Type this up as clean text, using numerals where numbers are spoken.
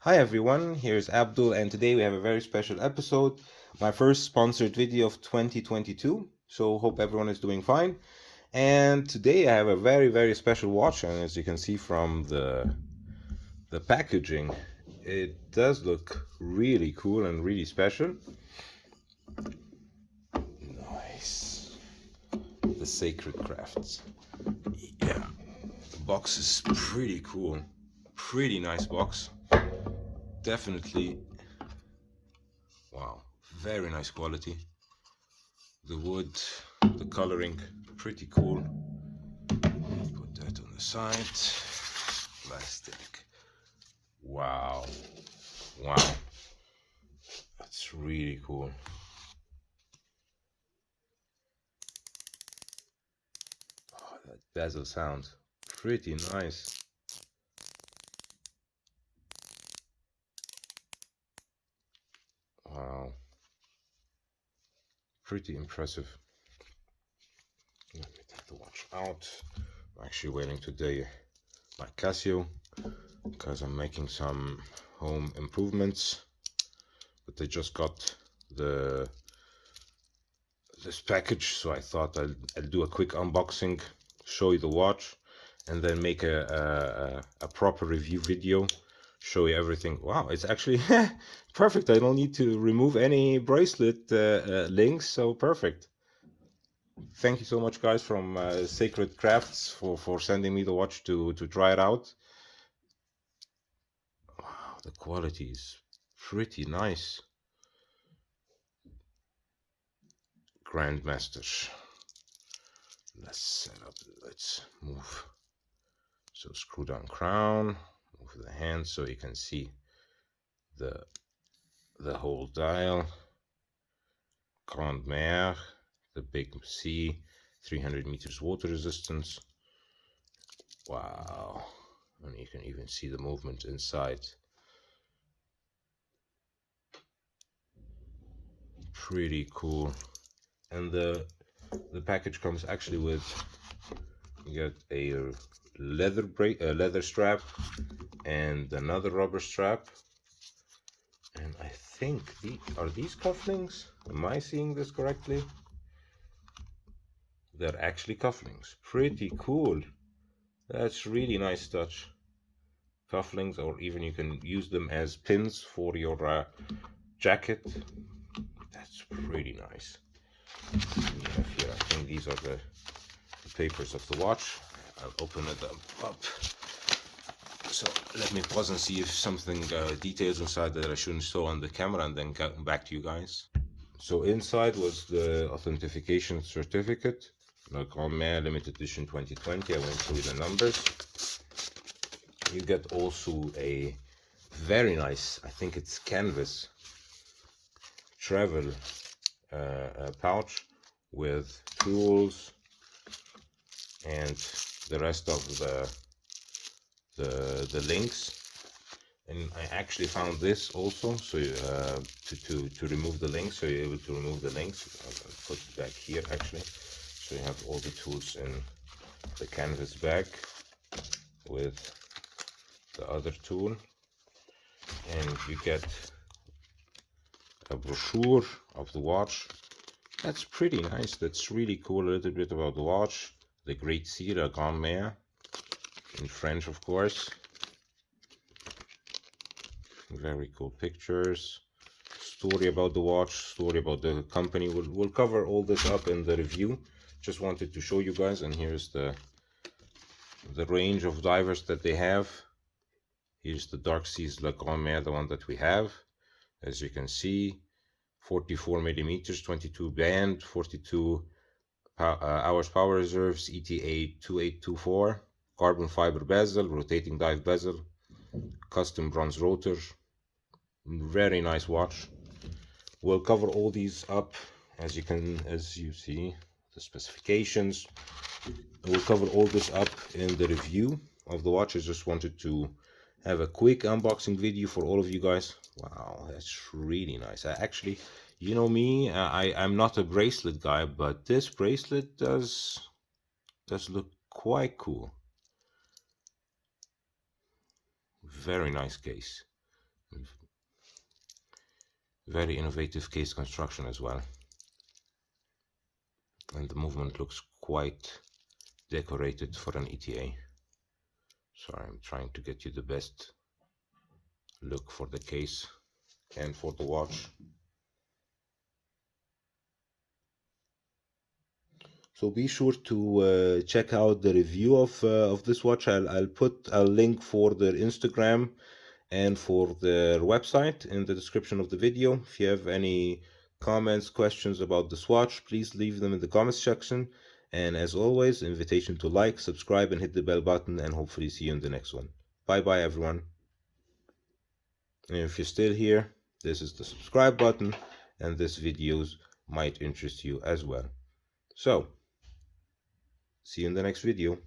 Hi everyone, here's Abdul, and today we have a very special episode, my first sponsored video of 2022. So hope everyone is doing fine. And today I have a very special watch, and as you can see from the packaging, it does look really cool and really special. Nice. The Sacred Crafts. Yeah, the box is pretty cool. Pretty nice box. Definitely. Wow, very nice quality. The wood, the coloring, pretty cool. Put that on the side. Plastic. Wow. Wow. That's really cool. Oh, that bezel sounds pretty nice. Wow. Pretty impressive. Let me take the watch out. I'm actually wearing today my Casio because I'm making some home improvements. But they just got this package, so I thought I'll do a quick unboxing, show you the watch, and then make a proper review video, show you everything. Wow, it's actually perfect. I don't need to remove any bracelet links, so perfect. Thank you so much, guys, from Sacred Crafts for sending me the watch to try it out. Wow, the quality is pretty nice. Grandmasters. Let's move. So screw down crown, move the hand so you can see the whole dial. Grand Mer, the big sea, 300 meters water resistance. Wow, and you can even see the movement inside. Pretty cool. And the package comes actually with, you get a leather strap and another rubber strap. And I think are these cufflinks? Am I seeing this correctly? They're actually cufflinks. Pretty cool. That's really nice touch. Cufflinks, or even you can use them as pins for your jacket. That's pretty nice. We have here, I think these are the papers of the watch. I'll open it up. So let me pause and see if something details inside that I shouldn't show on the camera, and then come back to you guys. So inside was the authentication certificate, the Grand Mer limited edition 2020. I went through the numbers. You get also a very nice, I think it's canvas travel pouch with tools and the rest of the links. And I actually found this also, so to remove the links, so you're able to remove the links. I'll put it back here actually, so you have all the tools in the canvas bag with the other tool, and you get a brochure of the watch. That's pretty nice. That's really cool. A little bit about the watch, the Great Sea, the Grand Mer, in French of course. Very cool pictures, story about the watch, story about the company. We'll cover all this up in the review. Just wanted to show you guys. And here's the range of divers that they have. Here's the Dark Seas Le Grand Mer, the one that we have. As you can see, 44 millimeters, 22 band, 42 hours power reserves, ETA 2824, carbon fiber bezel, rotating dive bezel, custom bronze rotor. Very nice watch. We'll cover all these up as you see the specifications. We'll cover all this up in the review of the watch. I just wanted to have a quick unboxing video for all of you guys. Wow, that's really nice. I actually, you know me, I'm not a bracelet guy, but this bracelet does look quite cool. Very nice case. Very innovative case construction as well. And the movement looks quite decorated for an ETA. Sorry, I'm trying to get you the best look for the case and for the watch. So be sure to check out the review of this watch. I'll put a link for their Instagram and for their website in the description of the video. If you have any comments, questions about this watch, please leave them in the comments section. And as always, invitation to like, subscribe, and hit the bell button, and hopefully see you in the next one. Bye bye, everyone. And if you're still here, this is the subscribe button, and this videos might interest you as well. So, see you in the next video.